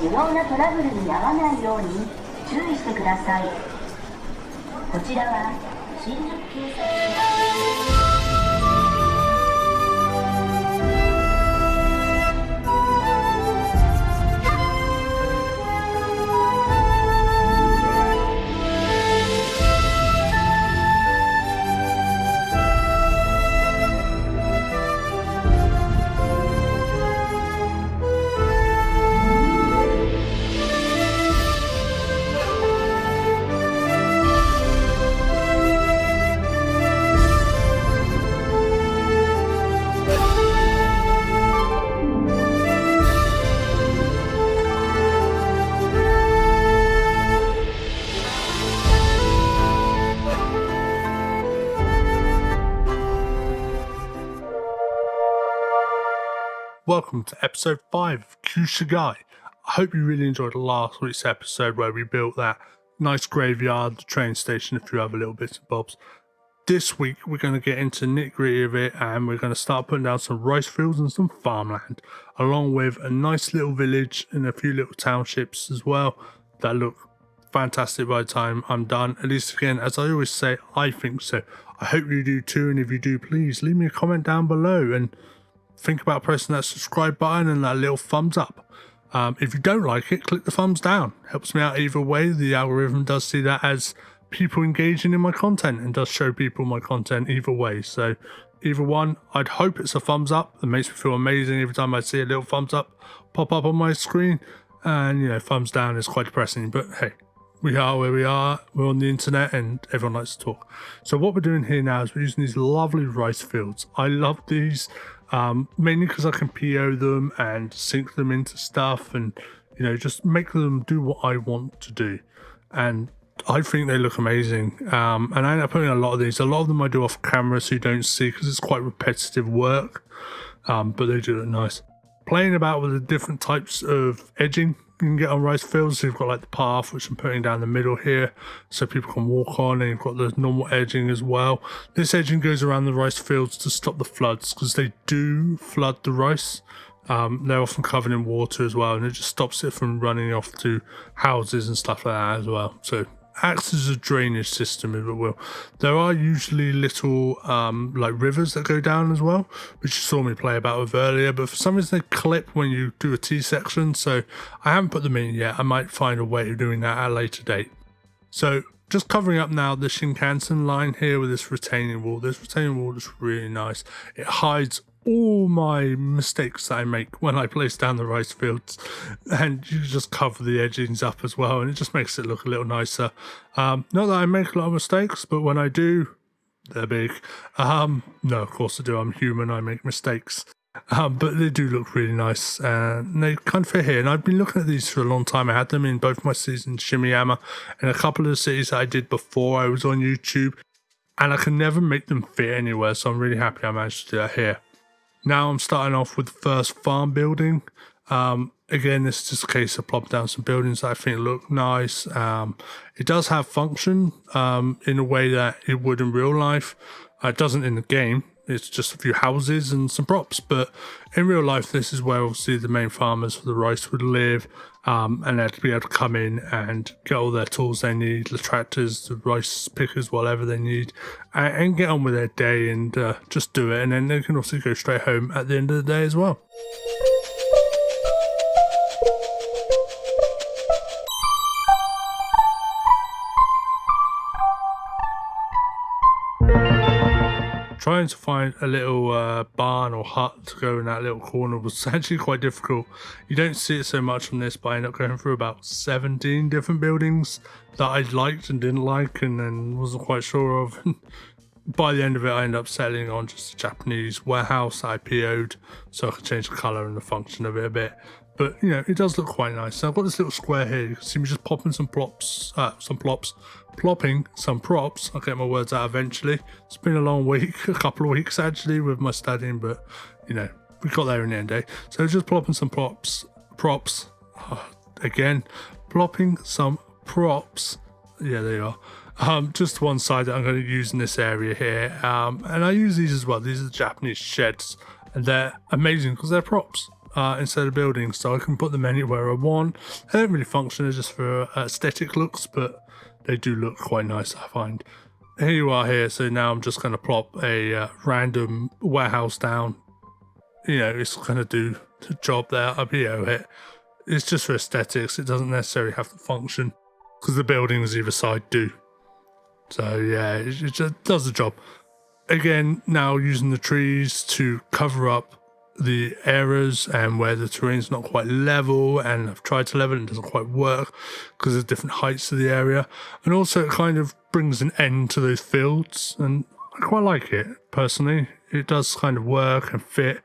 不要なトラブルに遭わないように注意してください。こちらは新宿警察署。Welcome to episode 5 of Shigai. I hope you really enjoyed last week's episode where we built that nice graveyard, the train station, a few other little bits and bobs. This week we're going to get into nitty-gritty of it and we're going to start putting down some rice fields and some farmland, along with a nice little village and a few little townships as well that look fantastic by the time I'm done. At least, again, as I always say, I think so. I hope you do too, and if you do, please leave me a comment down below and think about pressing that subscribe button and that little thumbs up. If you don't like it, click the thumbs down. Helps me out either way. The algorithm does see that as people engaging in my content and does show people my content either way. So either one, I'd hope it's a thumbs up. That makes me feel amazing every time I see a little thumbs up pop up on my screen. And, you know, thumbs down is quite depressing. But hey, we are where we are. We're on the internet and everyone likes to talk. So what we're doing here now is we're using these lovely rice fields. I love these. Mainly because I can PO them and sync them into stuff and, you know, just make them do what I want to do. And I think they look amazing. And I end up putting a lot of these. A lot of them I do off camera so you don't see because it's quite repetitive work. But they do look nice. Playing about with the different types of edging you can get on rice fields. So you've got like the path, which I'm putting down the middle here so people can walk on, and you've got the normal edging as well. This edging goes around the rice fields to stop the floods because they do flood the rice. They're often covered in water as well, and it just stops it from running off to houses and stuff like that as well. So acts as a drainage system, if it will. There are usually little like rivers that go down as well, which you saw me play about with earlier, but for some reason they clip when you do a T section, so I haven't put them in yet. I might find a way of doing that at a later date. So just covering up now the Shinkansen line here with this retaining wall. This retaining wall is really nice. It hides all my mistakes that I make when I place down the rice fields, and you just cover the edgings up as well, and it just makes it look a little nicer. Not that I make a lot of mistakes, but when I do, they're big. No, of course I do. I'm human. I make mistakes. But they do look really nice, and they kind of fit here. And I've been looking at these for a long time. I had them in both my seasons, Shimayama, and a couple of the cities that I did before I was on YouTube, and I can never make them fit anywhere, so I'm really happy I managed to do that here. Now I'm starting off with the first farm building. Again, this is just a case of plopping down some buildings that I think look nice. It does have function in a way that it would in real life. It doesn't in the game. It's just a few houses and some props. But in real life, this is where obviously the main farmers for the rice would live. And they'd be able to come in and get all their tools they need, the tractors, the rice pickers, whatever they need, and get on with their day and just do it. And then they can also go straight home at the end of the day as well. Trying to find a little barn or hut to go in that little corner was actually quite difficult. You don't see it so much on this, but I ended up going through about 17 different buildings that I liked and didn't like and then wasn't quite sure of. By the end of it, I ended up settling on just a Japanese warehouse that I PO'd so I could change the colour and the function of it a bit. But, you know, it does look quite nice. So I've got this little square here. You can see me just popping plopping some props. I'll get my words out eventually. It's been a long week, a couple of weeks actually, with my studying, but, you know, we got there in the end, eh? So just plopping some props. Again, plopping some props. Yeah, there you are. Just one side that I'm going to use in this area here. And I use these as well. These are the Japanese sheds, and they're amazing because they're props. instead of buildings, so I can put them anywhere I want. They don't really function, they're just for aesthetic looks, but they do look quite nice, I find. Here you are here, so now I'm just going to plop a random warehouse down. You know, it's going to do the job there. I'll be it. It's just for aesthetics, it doesn't necessarily have to function, because the buildings either side do. So yeah, it just does the job. Again, now using the trees to cover up the areas and where the terrain's not quite level, and I've tried to level it, it doesn't quite work because there's different heights to the area, and also it kind of brings an end to those fields, and I quite like it personally. It does kind of work and fit.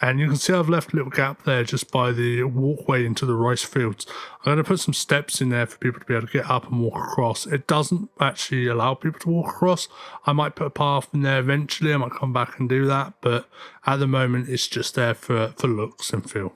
And you can see I've left a little gap there just by the walkway into the rice fields. I'm going to put some steps in there for people to be able to get up and walk across. It doesn't actually allow people to walk across. I might put a path in there eventually. I might come back and do that. But at the moment, it's just there for looks and feel.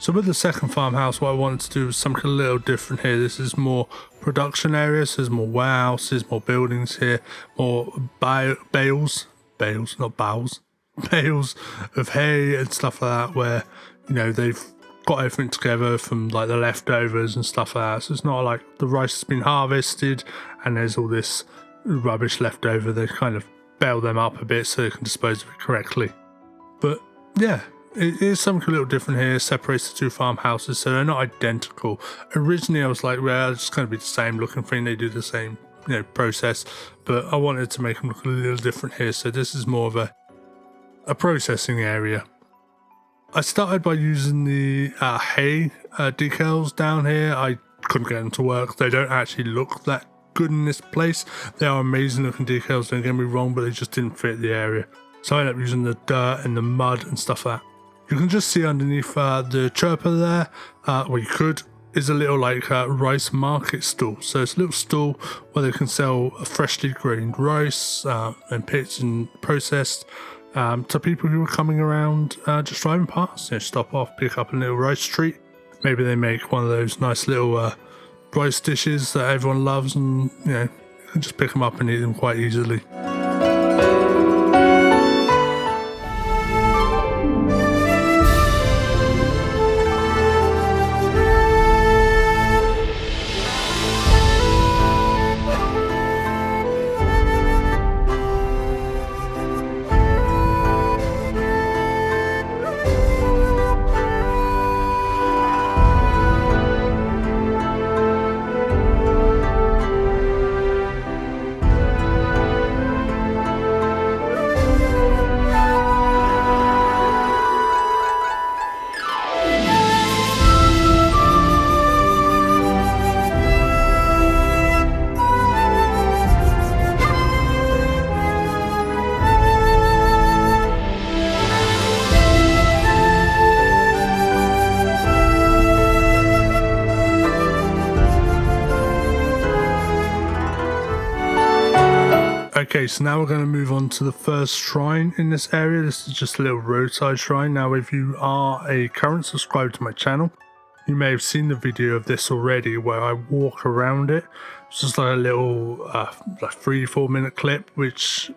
So with the second farmhouse, what I wanted to do was something a little different here. This is more production areas, there's more warehouses, more buildings here, more bales, not bowels, bales of hay and stuff like that, where, you know, they've got everything together from like the leftovers and stuff like that. So it's not like the rice has been harvested and there's all this rubbish left over. They kind of bale them up a bit so they can dispose of it correctly. But yeah, it is something a little different here. It separates the two farmhouses, so they're not identical. Originally I was like, well, it's going to be the same looking thing, they do the same, you know, process, but I wanted to make them look a little different here. So this is more of a processing area. I started by using the hay decals down here. I couldn't get them to work. They don't actually look that good in this place. They are amazing looking decals, don't get me wrong, but they just didn't fit the area. So I ended up using the dirt and the mud and stuff like that. You can just see underneath the chirper there, well, you could, is a little like rice market stall. So it's a little stall where they can sell freshly grained rice and picked and processed to people who are coming around just driving past. You know, stop off, pick up a little rice treat. Maybe they make one of those nice little rice dishes that everyone loves, and you know, you can just pick them up and eat them quite easily. Okay, so now we're going to move on to the first shrine in this area. This is just a little roadside shrine. Now, if you are a current subscriber to my channel, you may have seen the video of this already where I walk around it. It's just like a little like 3-4 minute clip, which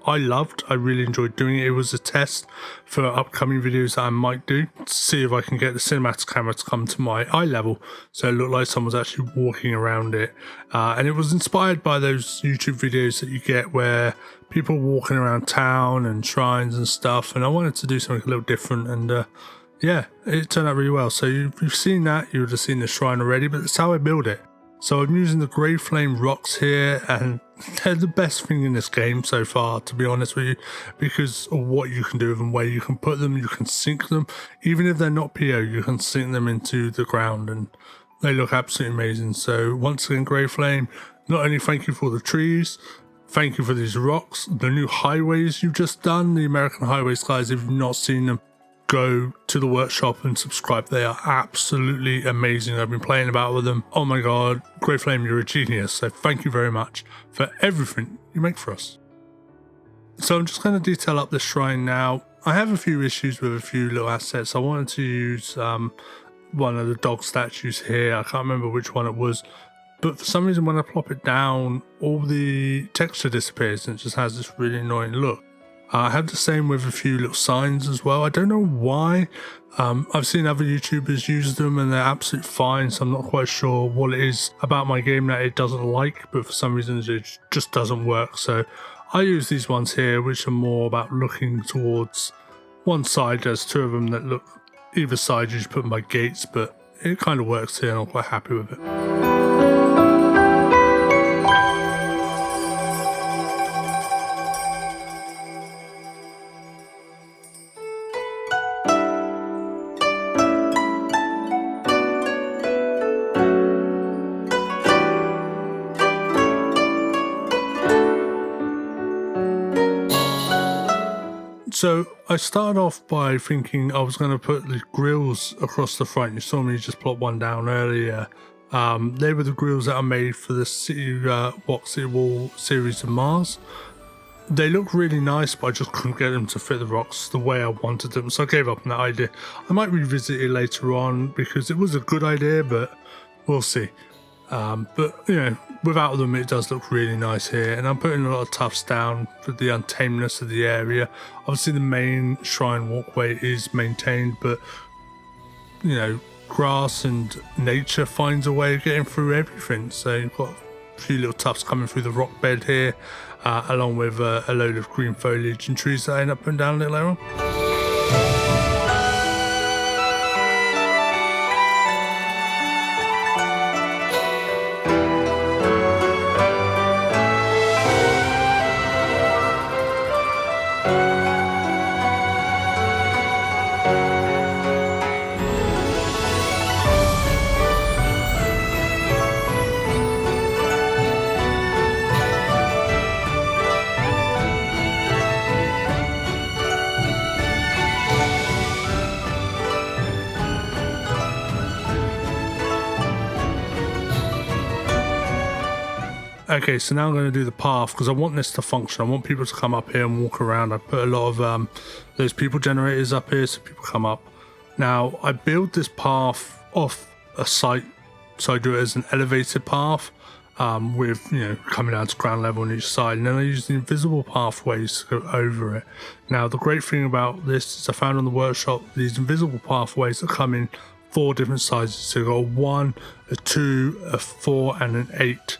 I loved. I really enjoyed doing it. It was a test for upcoming videos that I might do to see if I can get the cinematic camera to come to my eye level, so it looked like someone's actually walking around it. And it was inspired by those YouTube videos that you get where people walking around town and shrines and stuff, and I wanted to do something a little different, and yeah, it turned out really well. So you've seen that, you would have seen the shrine already, but that's how I build it. So I'm using the grey flame rocks here, and they're the best thing in this game so far, to be honest with you, because of what you can do with them, where you can put them, you can sink them. Even if they're not PO, you can sink them into the ground and they look absolutely amazing. So once again, grey flame, not only thank you for the trees, thank you for these rocks, the new highways you've just done, the American highways, guys. If you've not seen them, go to the workshop and subscribe. They are absolutely amazing. I've been playing about with them. Oh my god, Grey Flame, you're a genius. So thank you very much for everything you make for us. So I'm just going to detail up this shrine now. I have a few issues with a few little assets. I wanted to use one of the dog statues here. I can't remember which one it was, but for some reason when I plop it down, all the texture disappears and it just has this really annoying look. I have the same with a few little signs as well. I don't know why. I've seen other YouTubers use them and they're absolutely fine, so I'm not quite sure what it is about my game that it doesn't like, but for some reason it just doesn't work. So I use these ones here, which are more about looking towards one side. There's two of them that look either side. You just put them by gates, but it kind of works here and I'm quite happy with it. So I started off by thinking I was going to put the grills across the front. You saw me just plot one down earlier. They were the grills that I made for the City Wall series of Mars. They look really nice, but I just couldn't get them to fit the rocks the way I wanted them, so I gave up on that idea. I might revisit it later on because it was a good idea, but we'll see. But you know, without them it does look really nice here, and I'm putting a lot of tufts down for the untameness of the area. Obviously the main shrine walkway is maintained, but you know, grass and nature finds a way of getting through everything. So you've got a few little tufts coming through the rock bed here, along with a load of green foliage and trees that I end up putting down a little later on. Okay, so now I'm going to do the path because I want this to function. I want people to come up here and walk around. I put a lot of those people generators up here so people come up. Now, I build this path off a site, so I do it as an elevated path with, you know, coming down to ground level on each side. And then I use the invisible pathways to go over it. Now, the great thing about this is I found on the workshop these invisible pathways that come in 4 different sizes. So you've got a 1, a 2, a 4, and an 8.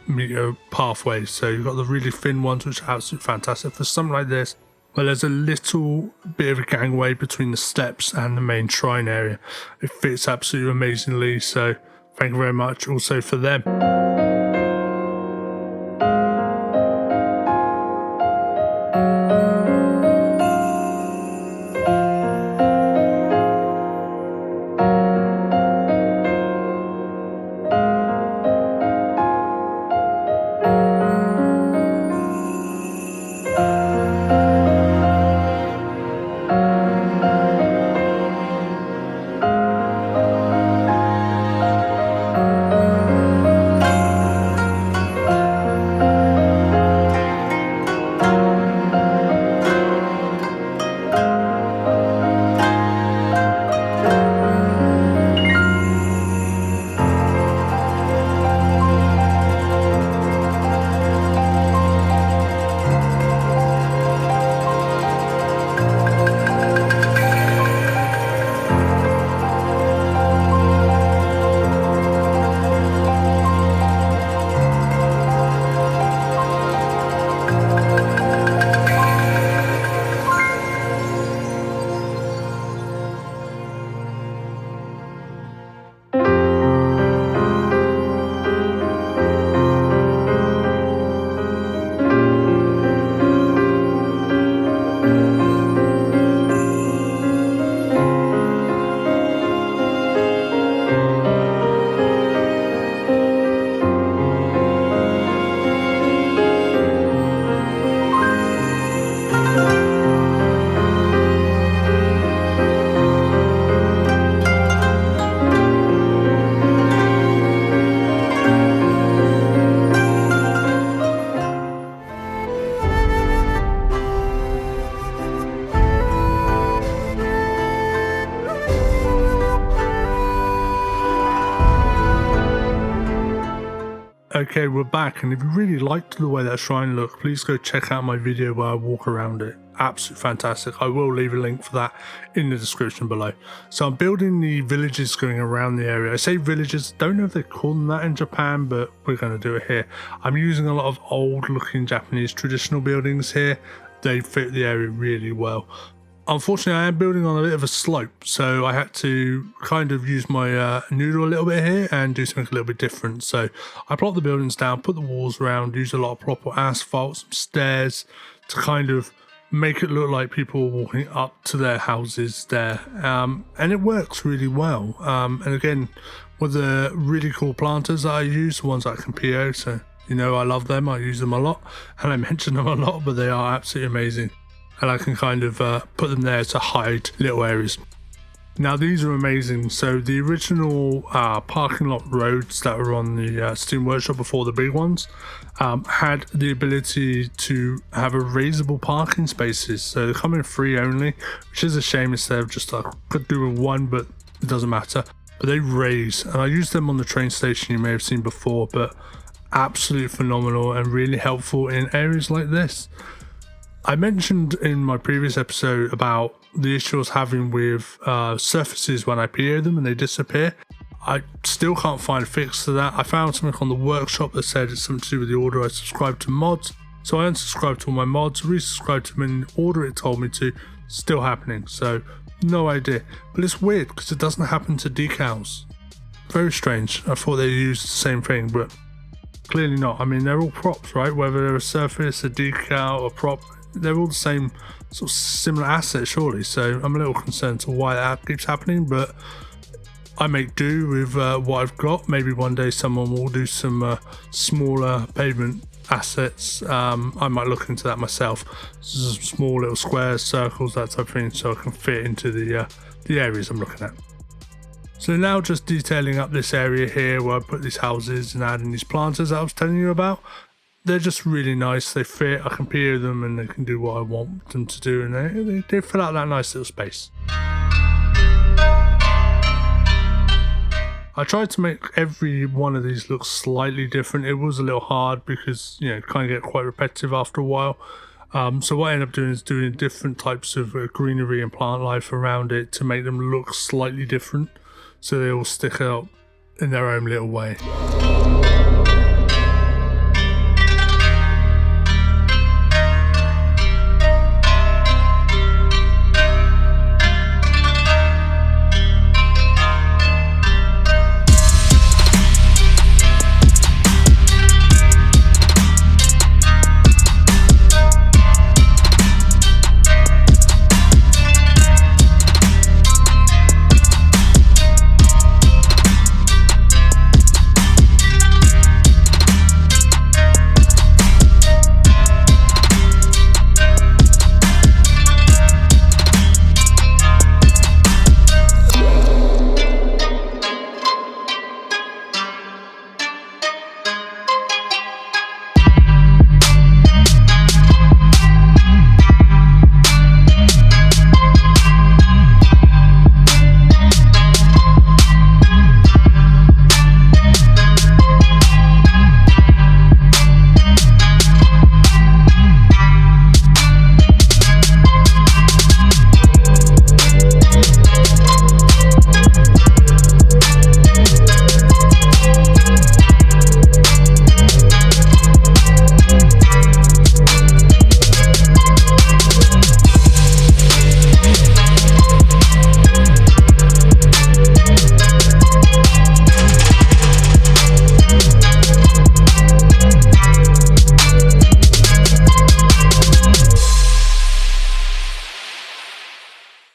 Meter pathways. So you've got the really thin ones, which are absolutely fantastic for something like this, where there's a little bit of a gangway between the steps and the main shrine area. It fits absolutely amazingly, so thank you very much also for them. Okay, we're back, and if you really liked the way that shrine looked, please go check out my video where I walk around it. Absolutely fantastic. I will leave a link for that in the description below. So I'm building the villages going around the area. I say villages, don't know if they call them that in Japan, but we're going to do it here. I'm using a lot of old looking Japanese traditional buildings here. They fit the area really well. Unfortunately, I am building on a bit of a slope, so I had to kind of use my noodle a little bit here and do something a little bit different. So I plopped the buildings down, put the walls around, used a lot of proper asphalt, some stairs to kind of make it look like people were walking up to their houses there. And it works really well. And again, with the really cool planters that I use, the ones that I can PO, so you know I love them, I use them a lot, and I mention them a lot, but they are absolutely amazing. And I can kind of put them there to hide little areas. Now these are amazing. So the original parking lot roads that were on the Steam Workshop before the big ones had the ability to have erasable parking spaces. So they come in free only, which is a shame instead of just could do with one, but it doesn't matter. But they raise, and I used them on the train station you may have seen before, but absolutely phenomenal and really helpful in areas like this. I mentioned in my previous episode about the issue I was having with surfaces when I PO them and they disappear. I still can't find a fix to that. I found something on the workshop that said it's something to do with the order I subscribed to mods. So I unsubscribed to all my mods, resubscribed to them in the order it told me to. Still happening, so no idea. But it's weird because it doesn't happen to decals. Very strange. I thought they used the same thing, but clearly not. I mean, they're all props, right? Whether they're a surface, a decal, a prop, they're all the same sort of similar asset, surely. So I'm a little concerned to why that keeps happening, but I make do with what I've got. Maybe one day someone will do some smaller pavement assets. I might look into that myself. Some small little squares, circles, that type of thing, so I can fit into the areas I'm looking at. So now just detailing up this area here where I put these houses and adding these planters that I was telling you about. They're just really nice. They fit, I can PO them and they can do what I want them to do, and they fill out that nice little space. I tried to make every one of these look slightly different. It was a little hard because, you know, it kind of get quite repetitive after a while. So what I ended up doing is doing different types of greenery and plant life around it to make them look slightly different, so they all stick out in their own little way.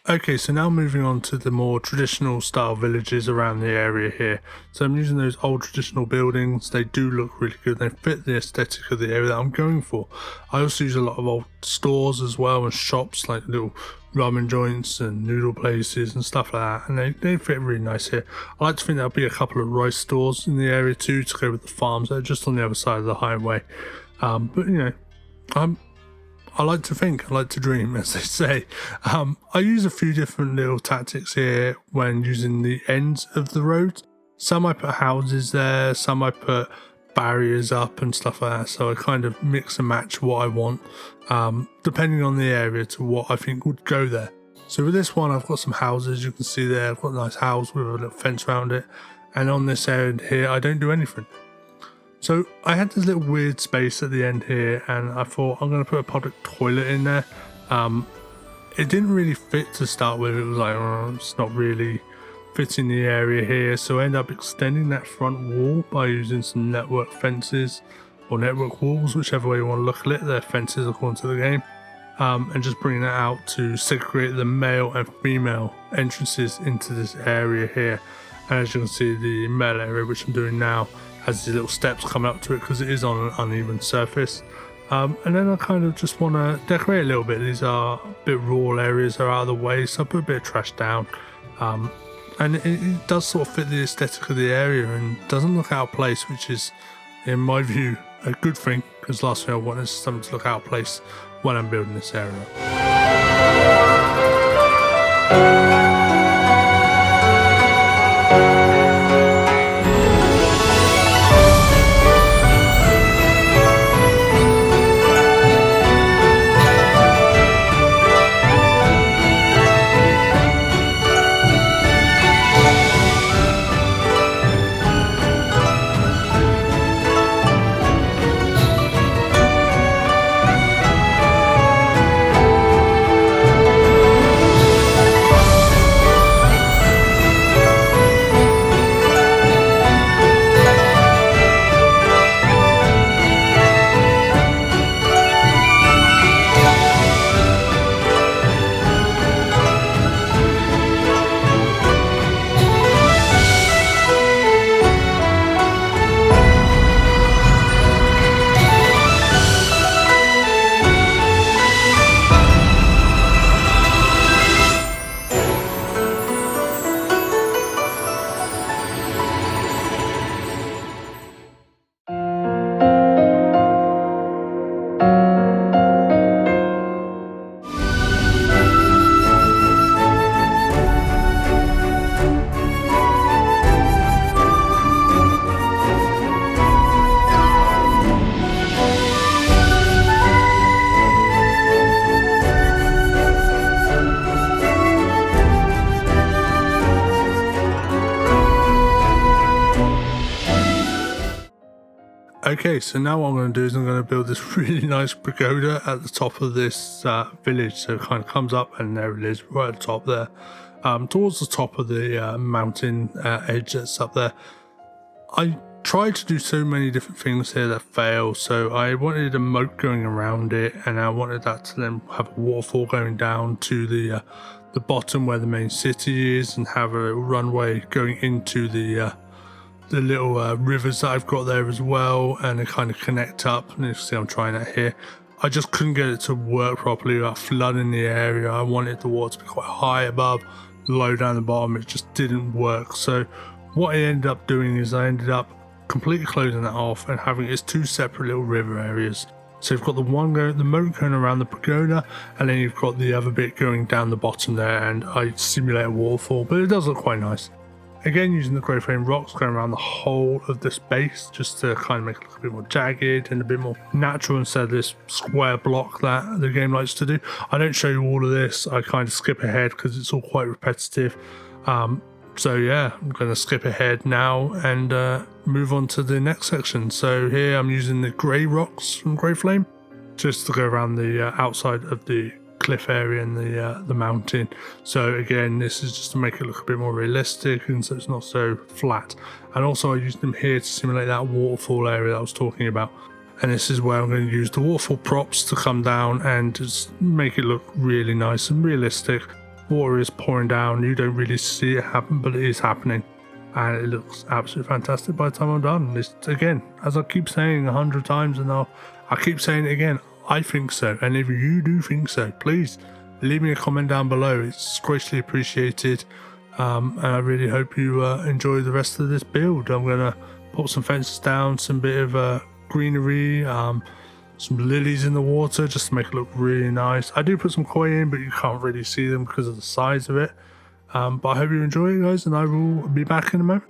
Okay, so now moving on to the more traditional style villages around the area here. So I'm using those old traditional buildings. They do look really good. They fit the aesthetic of the area that I'm going for. I also use a lot of old stores as well, and shops like little ramen joints and noodle places and stuff like that, and they fit really nice here. I like to think there'll be a couple of rice stores in the area too to go with the farms that are just on the other side of the highway. But you know, I like to think, I like to dream, as they say. I use a few different little tactics here when using the ends of the road. Some I put houses there, some I put barriers up and stuff like that, so I kind of mix and match what I want depending on the area to what I think would go there. So with this one, I've got some houses. You can see there I've got a nice house with a little fence around it, and on this end here I don't do anything. So I had this little weird space at the end here, and I thought I'm going to put a public toilet in there. It didn't really fit to start with. It was like, oh, it's not really fitting the area here, so I ended up extending that front wall by using some network fences or network walls, whichever way you want to look at it. They're fences according to the game, and just bringing that out to segregate the male and female entrances into this area here. And as you can see, the male area, which I'm doing now, has these little steps coming up to it because it is on an uneven surface. And then I kind of just want to decorate a little bit. These are a bit raw areas, are out of the way, so I put a bit of trash down. And it does sort of fit the aesthetic of the area and doesn't look out of place, which is, in my view, a good thing, because last thing I want is something to look out of place when I'm building this area. Okay, so now what I'm going to do is I'm going to build this really nice pagoda at the top of this village. So it kind of comes up, and there it is, right at the top there, towards the top of the mountain edge that's up there. I tried to do so many different things here that failed. So I wanted a moat going around it, and I wanted that to then have a waterfall going down to the bottom where the main city is, and have a little runway going into the little rivers that I've got there as well, and they kind of connect up. And you see I'm trying that here. I just couldn't get it to work properly without flooding the area. I wanted the water to be quite high above, low down the bottom. It just didn't work. So what I ended up doing is I ended up completely closing that off and having it as two separate little river areas. So you've got the one going, the moat going around the pagoda, and then you've got the other bit going down the bottom there, and I simulate a waterfall, but it does look quite nice. Again, using the grey frame rocks going around the whole of this base, just to kind of make it look a bit more jagged and a bit more natural instead of this square block that the game likes to do. I don't show you all of this. I kind of skip ahead because it's all quite repetitive. So yeah, I'm going to skip ahead now and move on to the next section. So here I'm using the grey rocks from Grey Flame just to go around the outside of the cliff area and the mountain. So again, this is just to make it look a bit more realistic and so it's not so flat. And also I used them here to simulate that waterfall area that I was talking about. And this is where I'm going to use the waterfall props to come down and just make it look really nice and realistic. Water is pouring down, you don't really see it happen, but it is happening, and it looks absolutely fantastic by the time I'm done. This, again, as I keep saying 100 times, and I'll keep saying it again, I think so. And if you do think so, please leave me a comment down below. It's greatly appreciated, and I really hope you enjoy the rest of this build. I'm gonna put some fences down, some bit of greenery, some lilies in the water just to make it look really nice. I do put some koi in, but you can't really see them because of the size of it. But I hope you enjoy it, guys, and I will be back in a moment.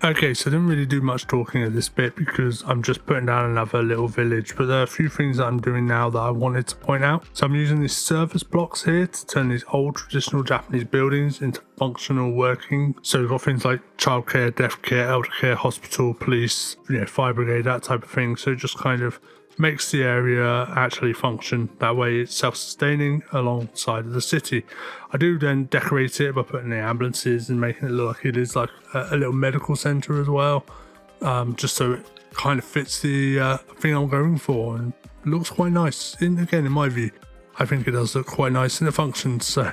Okay, so I didn't really do much talking at this bit because I'm just putting down another little village, but there are a few things that I'm doing now that I wanted to point out. So I'm using these service blocks here to turn these old traditional Japanese buildings into functional working. So we've got things like childcare, deaf care, elder care, hospital, police, fire brigade, that type of thing. So it just kind of makes the area actually function. That way it's self-sustaining alongside of the city. I do then decorate it by putting the ambulances and making it look like it is like a little medical center as well, just so it kind of fits the thing I'm going for and looks quite nice. Again, in my view, I think it does look quite nice and it functions, so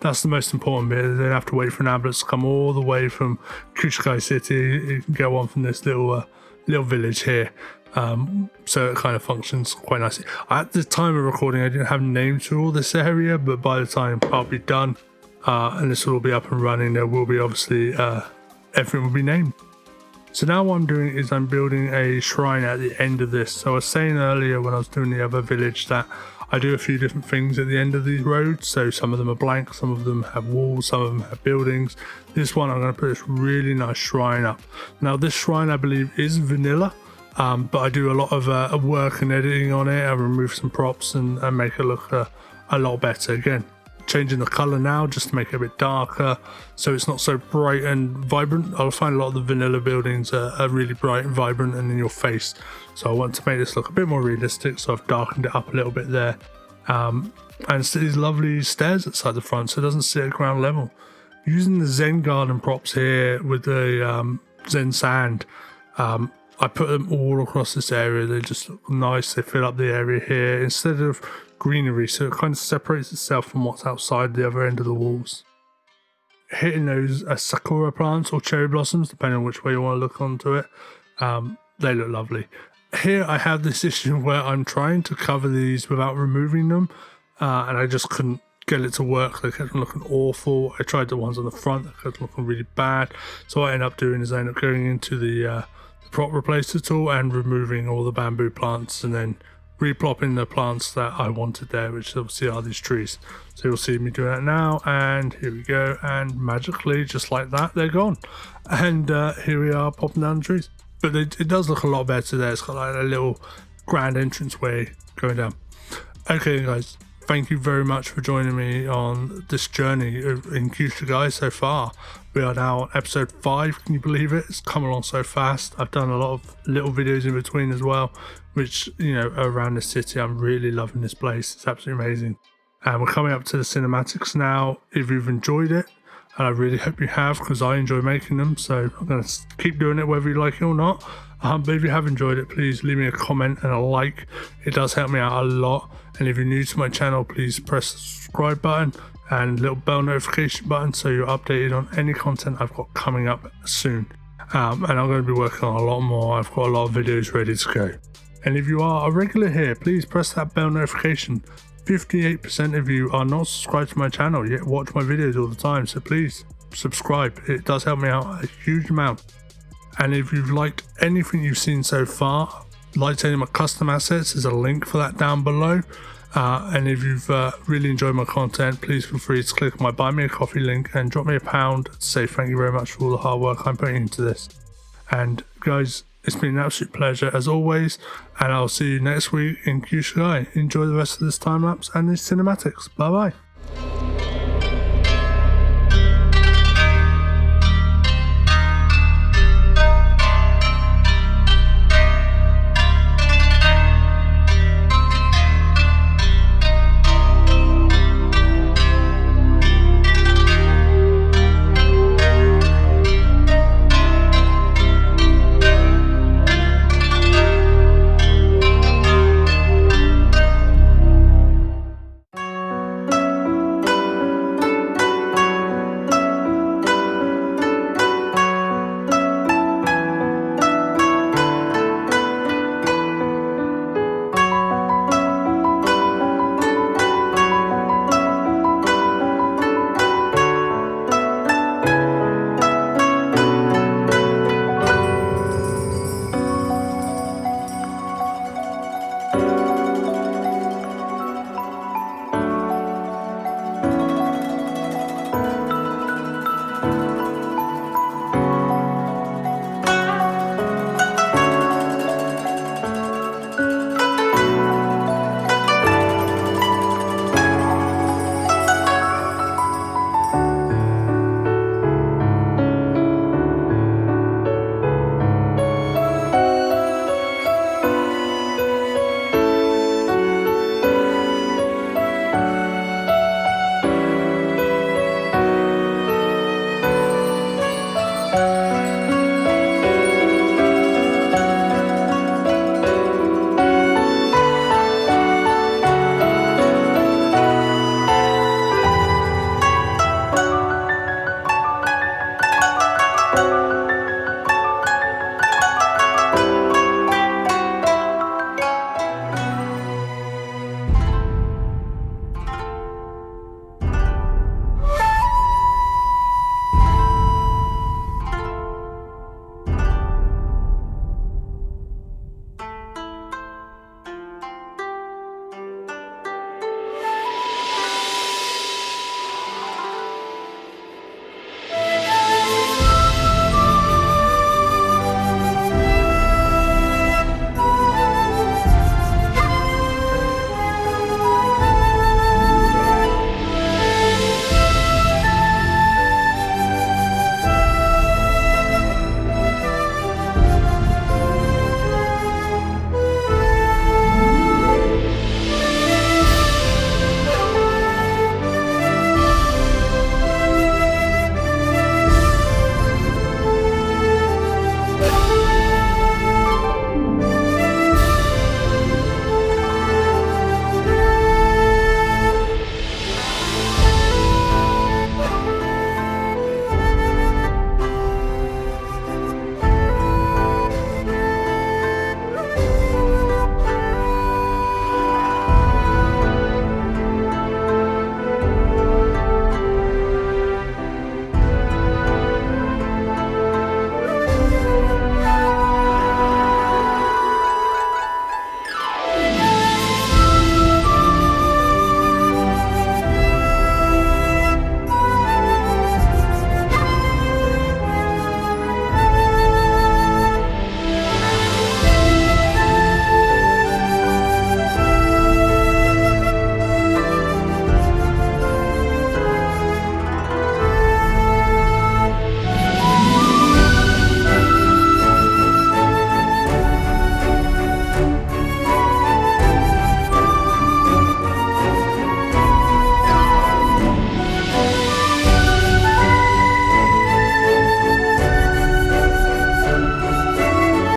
that's the most important bit. They don't have to wait for an ambulance to come all the way from Shigai City. You can go on from this little village here. So it kind of functions quite nicely. At the time of recording, I didn't have names for all this area, but by the time I'll be done and this will all be up and running, there will be obviously everything will be named. So now what I'm doing is I'm building a shrine at the end of this. So I was saying earlier when I was doing the other village that I do a few different things at the end of these roads. So some of them are blank, some of them have walls, some of them have buildings. This one, I'm going to put this really nice shrine up. Now this shrine I believe is vanilla. But I do a lot of work and editing on it. I remove some props and make it look a lot better. Again, changing the color now just to make it a bit darker so it's not so bright and vibrant. I'll find a lot of the vanilla buildings are really bright and vibrant and in your face. So I want to make this look a bit more realistic, so I've darkened it up a little bit there. And it's these lovely stairs outside the front so it doesn't sit at ground level. Using the Zen garden props here with the Zen sand, I put them all across this area. They just look nice. They fill up the area here instead of greenery, so it kind of separates itself from what's outside the other end of the walls. Hitting those Sakura plants or cherry blossoms, depending on which way you want to look onto it, they look lovely. Here I have this issue where I'm trying to cover these without removing them, and I just couldn't get it to work. They kept looking awful. I tried the ones on the front, they kept looking really bad. So what I end up doing is I end up going into the prop replacer tool and removing all the bamboo plants and then replopping the plants that I wanted there, which obviously are these trees. So you'll see me doing that now, and here we go, and magically just like that they're gone, and here we are popping down the trees. But it does look a lot better there. It's got like a little grand entrance way going down. Okay guys, thank you very much for joining me on this journey in Kyushu so far. We are now on episode 5, can you believe it? It's come along so fast. I've done a lot of little videos in between as well, which, around the city. I'm really loving this place. It's absolutely amazing. And we're coming up to the cinematics now. If you've enjoyed it, and I really hope you have, because I enjoy making them, so I'm going to keep doing it whether you like it or not. But if you have enjoyed it, please leave me a comment and a like. It does help me out a lot. And if you're new to my channel, please press the subscribe button and little bell notification button so you're updated on any content I've got coming up soon. And I'm going to be working on a lot more. I've got a lot of videos ready to go. And if you are a regular here, please press that bell notification. 58% of you are not subscribed to my channel yet watch my videos all the time, so please subscribe. It does help me out a huge amount. And if you've liked anything you've seen so far, liked any of my custom assets, there's a link for that down below. And if you've really enjoyed my content, please feel free to click my buy me a coffee link and drop me £1 to say thank you very much for all the hard work I'm putting into this. And guys, it's been an absolute pleasure as always, and I'll see you next week in Kyushu. Enjoy the rest of this time lapse and these cinematics. Bye bye.